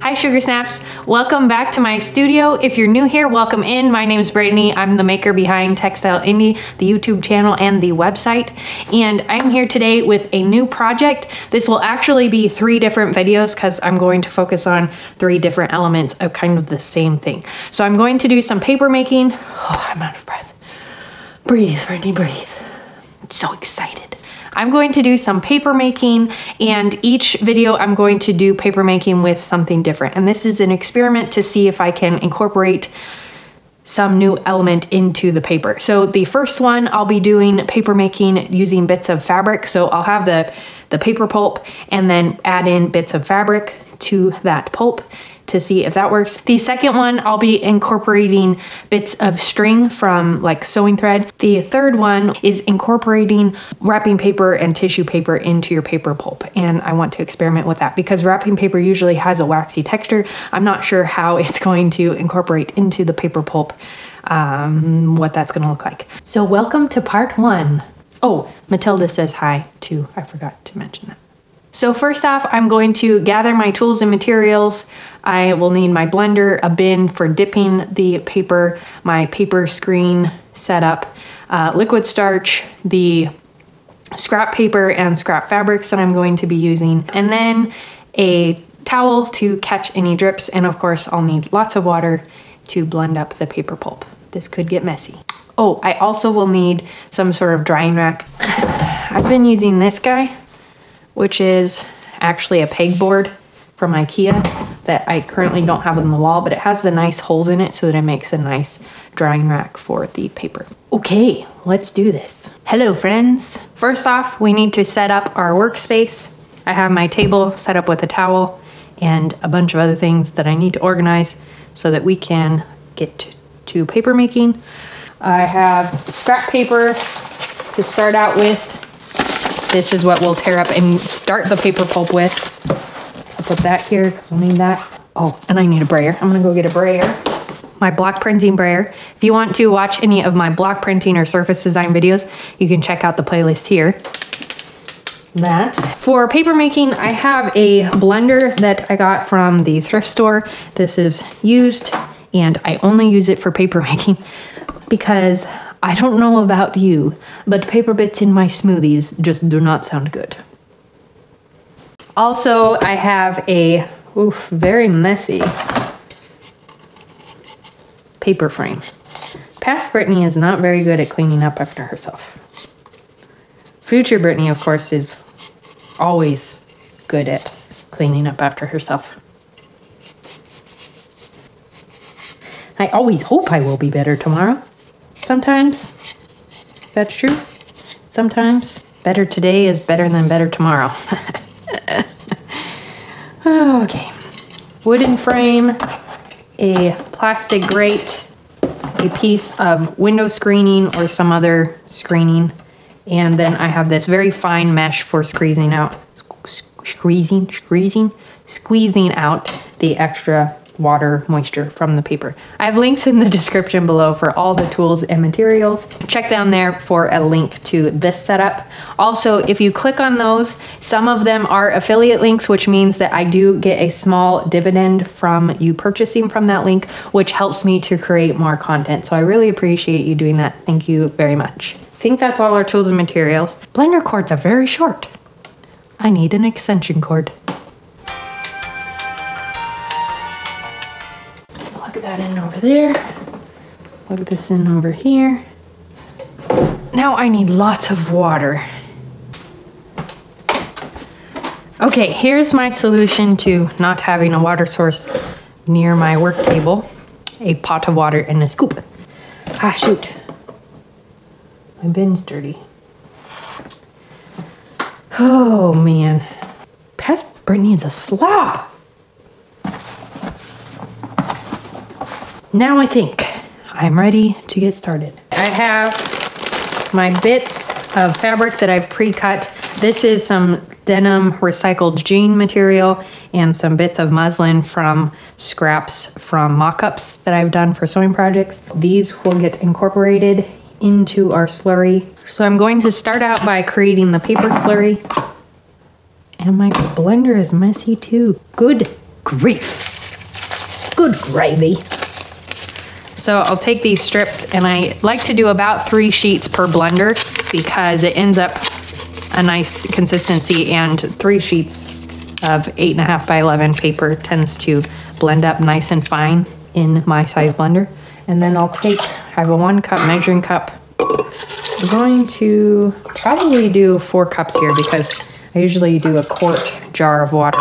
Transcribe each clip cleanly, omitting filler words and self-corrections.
Hi Sugar Snaps, welcome back to my studio. If you're new here, welcome in. My name is Brittany. I'm the maker behind Textile Indie, the YouTube channel and the website. And I'm here today with a new project. This will actually be 3 different videos because I'm going to focus on 3 different elements of kind of the same thing. So I'm going to do some paper making. Oh, I'm out of breath. Breathe, Brittany, breathe. I'm so excited. I'm going to do some paper making, and each video I'm going to do paper making with something different. And this is an experiment to see if I can incorporate some new element into the paper. So the first one, I'll be doing paper making using bits of fabric. So I'll have the paper pulp and then add in bits of fabric to that pulp to see if that works. The second one, I'll be incorporating bits of string from like sewing thread. The third one is incorporating wrapping paper and tissue paper into your paper pulp. And I want to experiment with that because wrapping paper usually has a waxy texture. I'm not sure how it's going to incorporate into the paper pulp, what that's gonna look like. So welcome to part 1. Oh, Matilda says hi too. I forgot to mention that. So first off, I'm going to gather my tools and materials. I will need my blender, a bin for dipping the paper, my paper screen setup, liquid starch, the scrap paper and scrap fabrics that I'm going to be using, and then a towel to catch any drips. And of course, I'll need lots of water to blend up the paper pulp. This could get messy. Oh, I also will need some sort of drying rack. I've been using this guy, which is actually a pegboard from IKEA that I currently don't have on the wall, but it has the nice holes in it so that it makes a nice drying rack for the paper. Okay, let's do this. Hello friends. First off, we need to set up our workspace. I have my table set up with a towel and a bunch of other things that I need to organize so that we can get to paper making. I have scrap paper to start out with. This is what we'll tear up and start the paper pulp with. I'll put that here because we'll need that. Oh, and I need a brayer. I'm gonna go get a brayer. My block printing brayer. If you want to watch any of my block printing or surface design videos, you can check out the playlist here. That. For paper making, I have a blender that I got from the thrift store. This is used and I only use it for paper making because I don't know about you, but paper bits in my smoothies just do not sound good. Also, I have a very messy paper frame. Past Brittany is not very good at cleaning up after herself. Future Brittany, of course, is always good at cleaning up after herself. I always hope I will be better tomorrow. Sometimes that's true. Sometimes better today is better than better tomorrow. Okay. Wooden frame, a plastic grate, a piece of window screening or some other screening, and then I have this very fine mesh for squeezing out the extra water moisture from the paper. I have links in the description below for all the tools and materials. Check down there for a link to this setup. Also, if you click on those, some of them are affiliate links, which means that I do get a small dividend from you purchasing from that link, which helps me to create more content. So I really appreciate you doing that. Thank you very much. I think that's all our tools and materials. Blender cords are very short. I need an extension cord. That in over there. Plug this in over here. Now I need lots of water. Okay, here's my solution to not having a water source near my work table. A pot of water and a scoop. Ah, shoot. My bin's dirty. Oh, man. Past Brittany is a slob. Now I think I'm ready to get started. I have my bits of fabric that I've pre-cut. This is some denim recycled jean material and some bits of muslin from scraps from mock-ups that I've done for sewing projects. These will get incorporated into our slurry. So I'm going to start out by creating the paper slurry. And my blender is messy too. Good. grief. Good gravy. So I'll take these strips, and I like to do about 3 sheets per blender because it ends up a nice consistency, and 3 sheets of 8.5 by 11 paper tends to blend up nice and fine in my size blender. And then I'll take, I have a 1 cup measuring cup. I'm going to probably do 4 cups here because I usually do a quart jar of water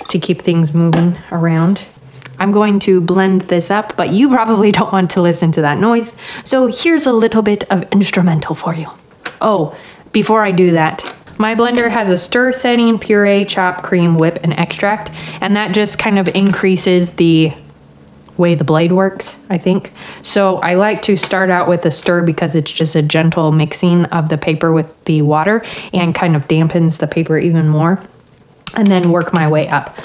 to keep things moving around. I'm going to blend this up, but you probably don't want to listen to that noise. So here's a little bit of instrumental for you. Oh, before I do that, my blender has a stir setting, puree, chop, cream, whip, and extract, and that just kind of increases the way the blade works, I think. So I like to start out with a stir because it's just a gentle mixing of the paper with the water and kind of dampens the paper even more, and then work my way up.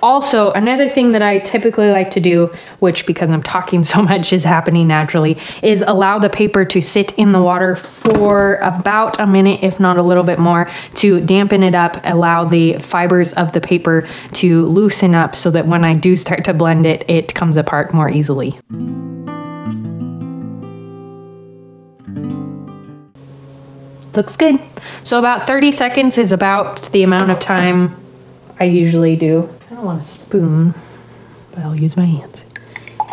Also, another thing that I typically like to do, which because I'm talking so much is happening naturally, is allow the paper to sit in the water for about a minute, if not a little bit more, to dampen it up, allow the fibers of the paper to loosen up so that when I do start to blend it, it comes apart more easily. Looks good. So about 30 seconds is about the amount of time I usually do. I don't want a spoon, but I'll use my hands.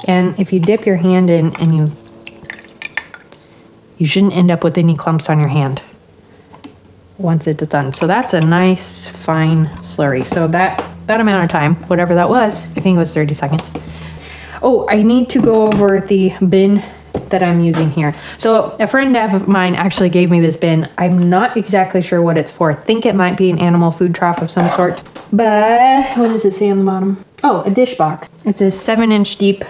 And if you dip your hand in, and you shouldn't end up with any clumps on your hand once it's done. So that's a nice fine slurry. So that amount of time, whatever that was, I think it was 30 seconds. Oh, I need to go over the bin that I'm using here. So a friend of mine actually gave me this bin. I'm not exactly sure what it's for. I think it might be an animal food trough of some sort. But what does it say on the bottom? Oh, a dish box. It's a 7-inch deep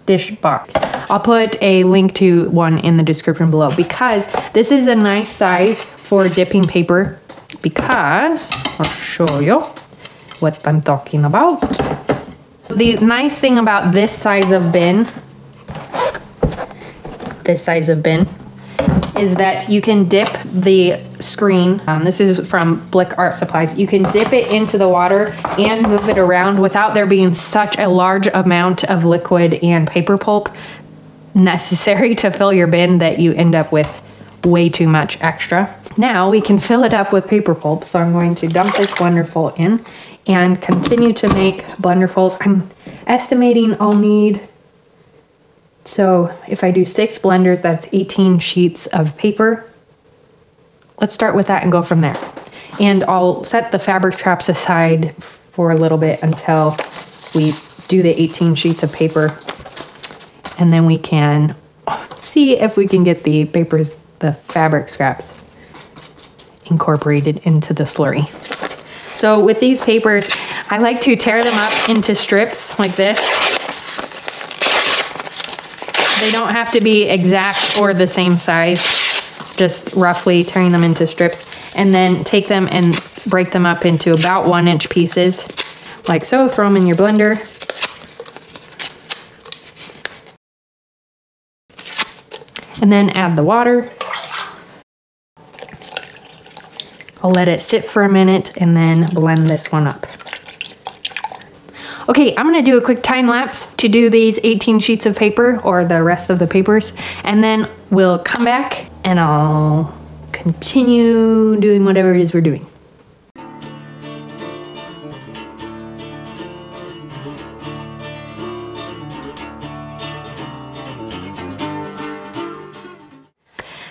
dish box. I'll put a link to one in the description below because this is a nice size for dipping paper, because I'll show you what I'm talking about. The nice thing about this size of bin is that you can dip the screen. This is from Blick Art Supplies. You can dip it into the water and move it around without there being such a large amount of liquid and paper pulp necessary to fill your bin that you end up with way too much extra. Now we can fill it up with paper pulp. So I'm going to dump this blenderful in and continue to make blenderfuls. I'm estimating I'll need, so if I do 6 blenders, that's 18 sheets of paper. Let's start with that and go from there. And I'll set the fabric scraps aside for a little bit until we do the 18 sheets of paper. And then we can see if we can get the fabric scraps incorporated into the slurry. So with these papers, I like to tear them up into strips like this. They don't have to be exact or the same size, just roughly tearing them into strips, and then take them and break them up into about 1-inch pieces, like so. Throw them in your blender. And then add the water. I'll let it sit for a minute and then blend this one up. Okay, I'm gonna do a quick time lapse to do these 18 sheets of paper, or the rest of the papers, and then we'll come back and I'll continue doing whatever it is we're doing.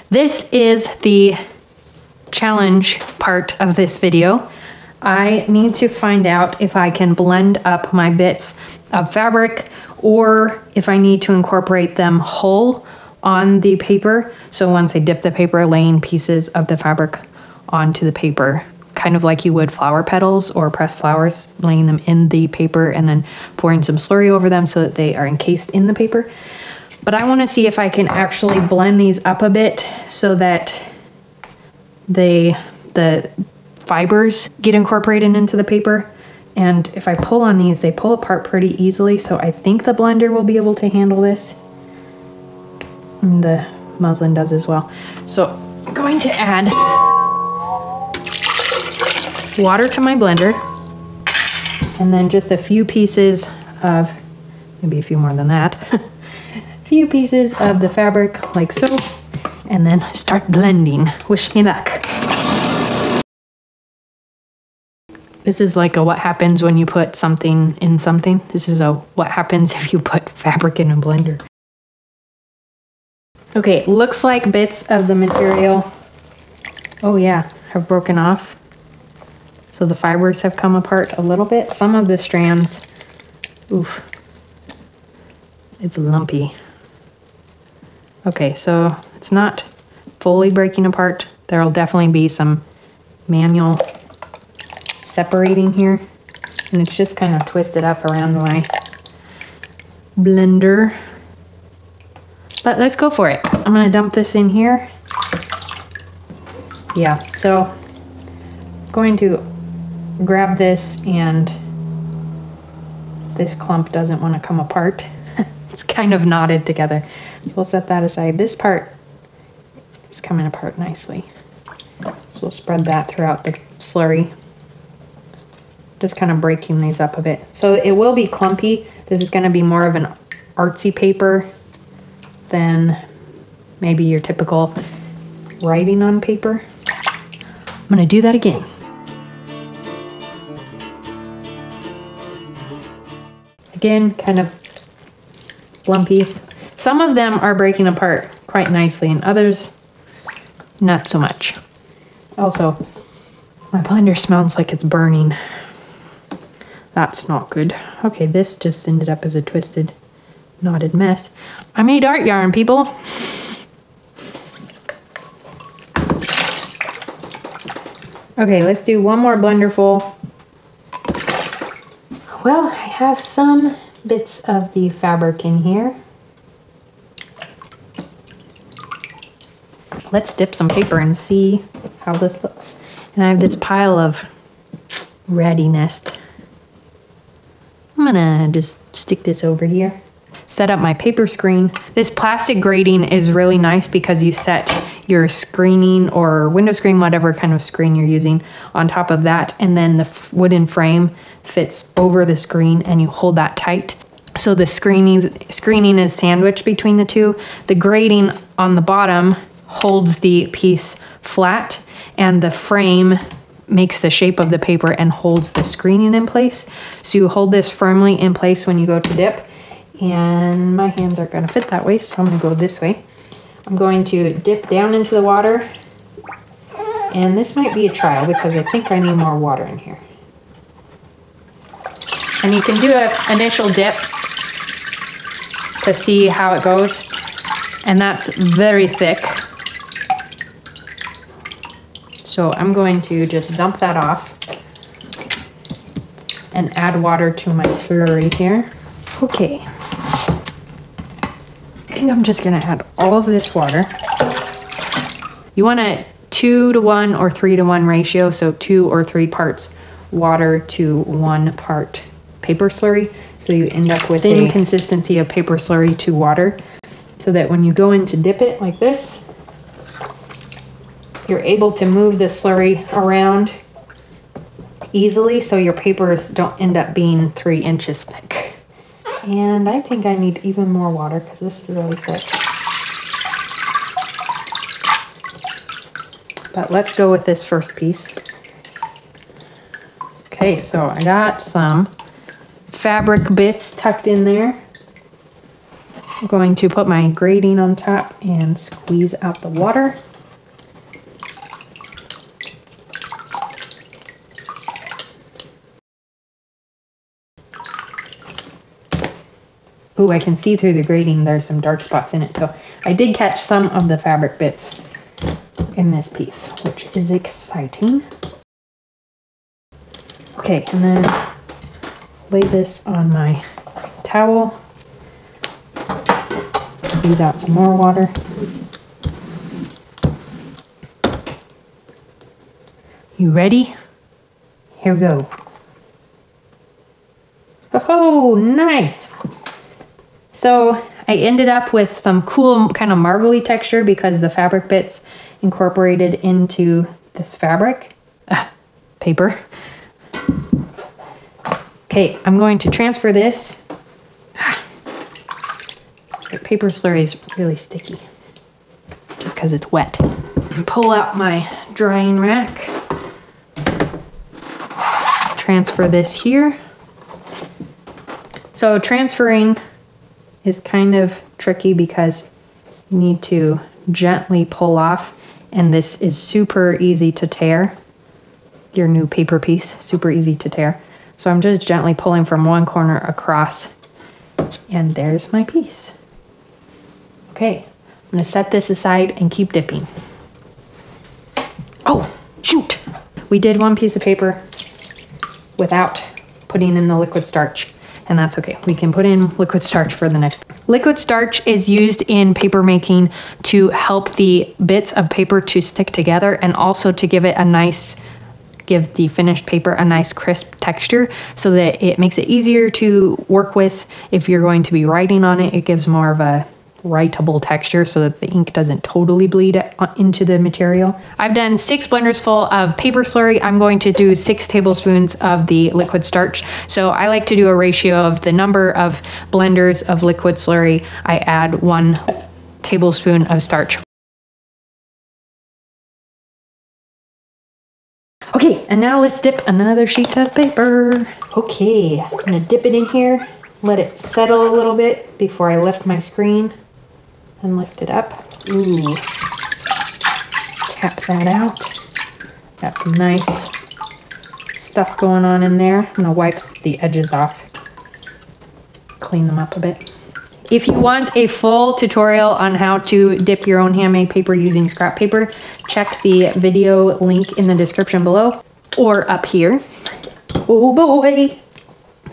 This is the challenge part of this video. I need to find out if I can blend up my bits of fabric or if I need to incorporate them whole on the paper. So once I dip the paper, laying pieces of the fabric onto the paper, kind of like you would flower petals or pressed flowers, laying them in the paper and then pouring some slurry over them so that they are encased in the paper. But I want to see if I can actually blend these up a bit so that the fibers get incorporated into the paper. And if I pull on these, they pull apart pretty easily. So I think the blender will be able to handle this. And the muslin does as well. So I'm going to add water to my blender, and then just a few pieces of, maybe a few more than that, a few pieces of the fabric like so, and then start blending. Wish me luck. This is like a what happens when you put something in something. This is a what happens if you put fabric in a blender. Okay, looks like bits of the material, oh yeah, have broken off. So the fibers have come apart a little bit. Some of the strands, oof, it's lumpy. Okay, so it's not fully breaking apart. There'll definitely be some manual separating here. And it's just kind of twisted up around my blender. But let's go for it. I'm gonna dump this in here. Yeah, so I'm going to grab this, and this clump doesn't want to come apart. It's kind of knotted together. So we'll set that aside. This part is coming apart nicely. So we'll spread that throughout the slurry. Just kind of breaking these up a bit. So it will be clumpy. This is going to be more of an artsy paper than maybe your typical writing on paper. I'm going to do that again. Again, kind of lumpy. Some of them are breaking apart quite nicely, and others not so much. Also, my blender smells like it's burning. That's not good. Okay, this just ended up as a twisted, knotted mess. I made art yarn, people. Okay, let's do one more blenderful. Well, I have some bits of the fabric in here. Let's dip some paper and see how this looks. And I have this pile of readiness. I'm gonna just stick this over here. Set up my paper screen. This plastic grating is really nice because you set your screening or window screen, whatever kind of screen you're using, on top of that, and then the wooden frame fits over the screen and you hold that tight. So the screening is sandwiched between the two. The grating on the bottom holds the piece flat, and the frame makes the shape of the paper and holds the screening in place. So you hold this firmly in place when you go to dip, and my hands aren't gonna fit that way, so I'm gonna go this way. I'm going to dip down into the water, and this might be a trial because I think I need more water in here. And you can do an initial dip to see how it goes, and that's very thick. So I'm going to just dump that off and add water to my slurry here. Okay. I think I'm just gonna add all of this water. You want a 2-to-1 or 3-to-1 ratio, so 2 or 3 parts water to 1 part paper slurry. So you end up with the consistency of paper slurry to water, so that when you go in to dip it like this, you're able to move the slurry around easily so your papers don't end up being 3 inches thick. And I think I need even more water because this is really thick. But let's go with this first piece. Okay, so I got some fabric bits tucked in there. I'm going to put my grating on top and squeeze out the water. Ooh, I can see through the grating there's some dark spots in it. So I did catch some of the fabric bits in this piece, which is exciting. Okay, and then lay this on my towel. Squeeze out some more water. You ready? Here we go. Oh, nice! So I ended up with some cool kind of marbly texture because the fabric bits incorporated into this fabric. paper. Okay, I'm going to transfer this. The paper slurry is really sticky just because it's wet. And pull out my drying rack. Transfer this here. So transferring is kind of tricky because you need to gently pull off, and this is super easy to tear. Your new paper piece, super easy to tear. So I'm just gently pulling from one corner across, and there's my piece. Okay, I'm gonna set this aside and keep dipping. Oh, shoot! We did one piece of paper without putting in the liquid starch, and that's okay. We can put in liquid starch for the next. Liquid starch is used in paper making to help the bits of paper to stick together and also to give the finished paper a nice crisp texture so that it makes it easier to work with. If you're going to be writing on it, it gives more of a writable texture so that the ink doesn't totally bleed into the material. I've done 6 blenders full of paper slurry. I'm going to do 6 tablespoons of the liquid starch. So I like to do a ratio of the number of blenders of liquid slurry. I add 1 tablespoon of starch. Okay, and now let's dip another sheet of paper. Okay, I'm gonna dip it in here, let it settle a little bit before I lift my screen and lift it up. Ooh, tap that out. Got some nice stuff going on in there. I'm gonna wipe the edges off, clean them up a bit. If you want a full tutorial on how to dip your own handmade paper using scrap paper, check the video link in the description below or up here. Oh boy,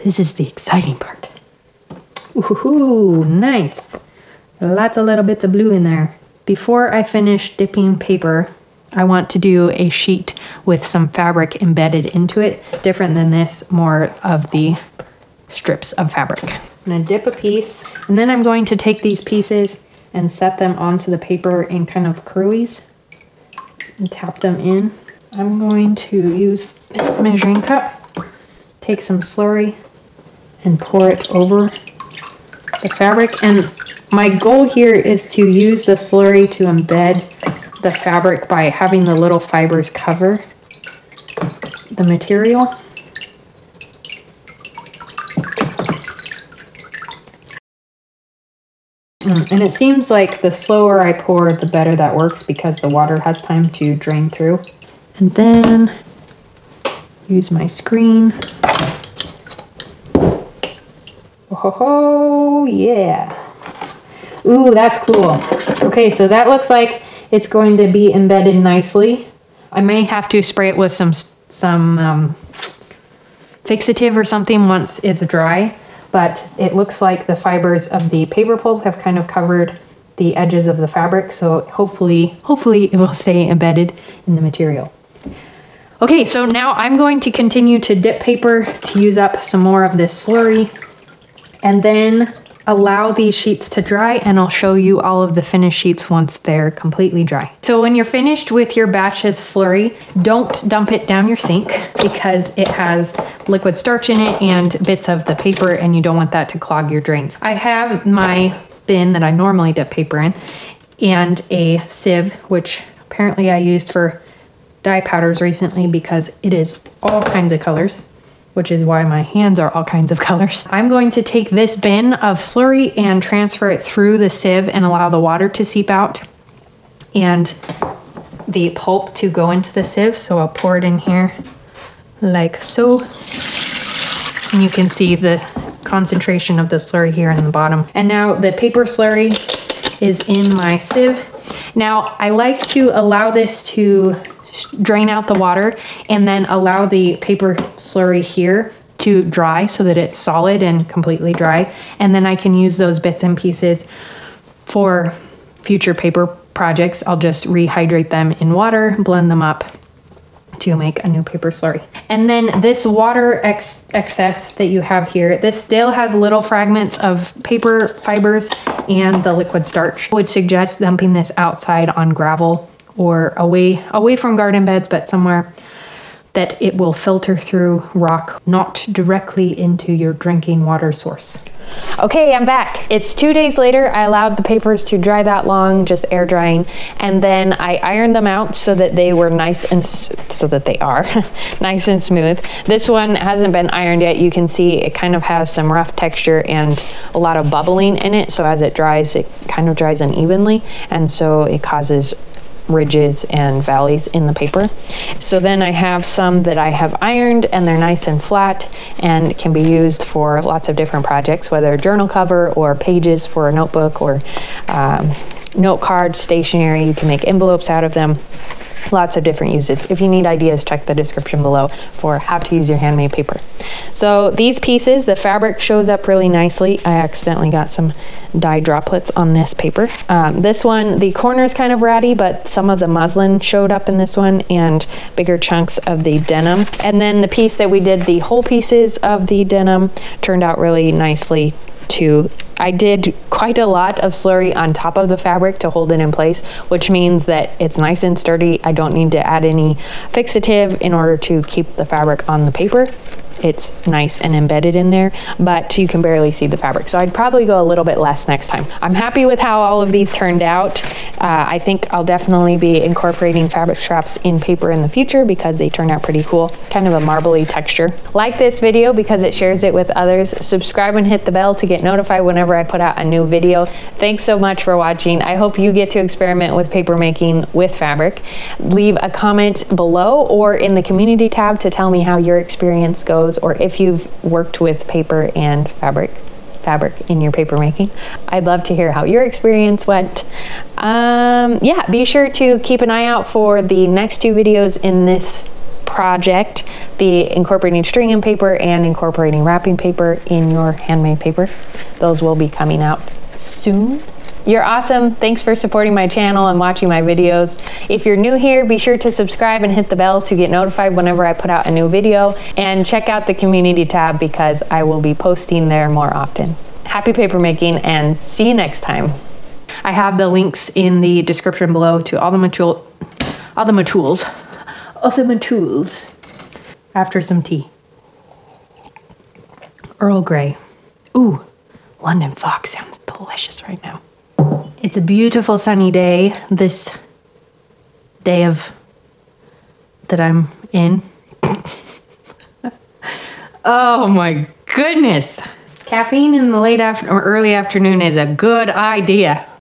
this is the exciting part. Ooh, nice. Lots of little bits of blue in there. Before I finish dipping paper, I want to do a sheet with some fabric embedded into it. Different than this, more of the strips of fabric. I'm gonna dip a piece, and then I'm going to take these pieces and set them onto the paper in kind of curlies and tap them in. I'm going to use this measuring cup, take some slurry and pour it over the fabric. And my goal here is to use the slurry to embed the fabric by having the little fibers cover the material. And it seems like the slower I pour, the better that works because the water has time to drain through. And then use my screen. Oh, yeah. Ooh, that's cool. Okay, so that looks like it's going to be embedded nicely. I may have to spray it with some fixative or something once it's dry, but it looks like the fibers of the paper pulp have kind of covered the edges of the fabric, so hopefully it will stay embedded in the material. Okay, so now I'm going to continue to dip paper to use up some more of this slurry, and then allow these sheets to dry, and I'll show you all of the finished sheets once they're completely dry. So when you're finished with your batch of slurry, don't dump it down your sink because it has liquid starch in it and bits of the paper, and you don't want that to clog your drains. I have my bin that I normally dip paper in and a sieve, which apparently I used for dye powders recently because it is all kinds of colors, which is why my hands are all kinds of colors. I'm going to take this bin of slurry and transfer it through the sieve and allow the water to seep out and the pulp to go into the sieve. So I'll pour it in here like so. And you can see the concentration of the slurry here in the bottom. And now the paper slurry is in my sieve. Now I like to allow this to drain out the water and then allow the paper slurry here to dry so that it's solid and completely dry. And then I can use those bits and pieces for future paper projects. I'll just rehydrate them in water, blend them up to make a new paper slurry. And then this water excess that you have here, this still has little fragments of paper fibers and the liquid starch. I would suggest dumping this outside on gravel or away from garden beds, but somewhere that it will filter through rock, not directly into your drinking water source. Okay, I'm back. It's 2 days later. I allowed the papers to dry that long, just air drying, and then I ironed them out so that they were nice and so that they are nice and smooth. This one hasn't been ironed yet. You can see it kind of has some rough texture and a lot of bubbling in it. So as it dries, it kind of dries unevenly, and so it causes ridges and valleys in the paper. So then I have some that I have ironed, and they're nice and flat and can be used for lots of different projects, whether journal cover or pages for a notebook or note card, stationery. You can make envelopes out of them. Lots of different uses. If you need ideas, check the description below for how to use your handmade paper. So these pieces, the fabric shows up really nicely. I accidentally got some dye droplets on this paper. This one, the corner's kind of ratty, but some of the muslin showed up in this one and bigger chunks of the denim. And then the piece that we did, the whole pieces of the denim, turned out really nicely too. I did quite a lot of slurry on top of the fabric to hold it in place, which means that it's nice and sturdy. I don't need to add any fixative in order to keep the fabric on the paper. It's nice and embedded in there, but you can barely see the fabric. So I'd probably go a little bit less next time. I'm happy with how all of these turned out. I think I'll definitely be incorporating fabric straps in paper in the future because they turn out pretty cool. Kind of a marbly texture. Like this video because it shares it with others. Subscribe and hit the bell to get notified whenever I put out a new video. Thanks so much for watching. I hope you get to experiment with paper making with fabric. Leave a comment below or in the community tab to tell me how your experience goes, or if you've worked with paper and fabric in your paper making. I'd love to hear how your experience went. Yeah, be sure to keep an eye out for the next 2 videos in this project, the incorporating string and paper and incorporating wrapping paper in your handmade paper. Those will be coming out soon. You're awesome. Thanks for supporting my channel and watching my videos. If you're new here, be sure to subscribe and hit the bell to get notified whenever I put out a new video, and check out the community tab because I will be posting there more often. Happy paper making and see you next time. I have the links in the description below to all the materials after some tea. Earl Grey. Ooh, London Fog sounds delicious right now. It's a beautiful sunny day, this day that I'm in. Oh my goodness. Caffeine in the late or early afternoon is a good idea.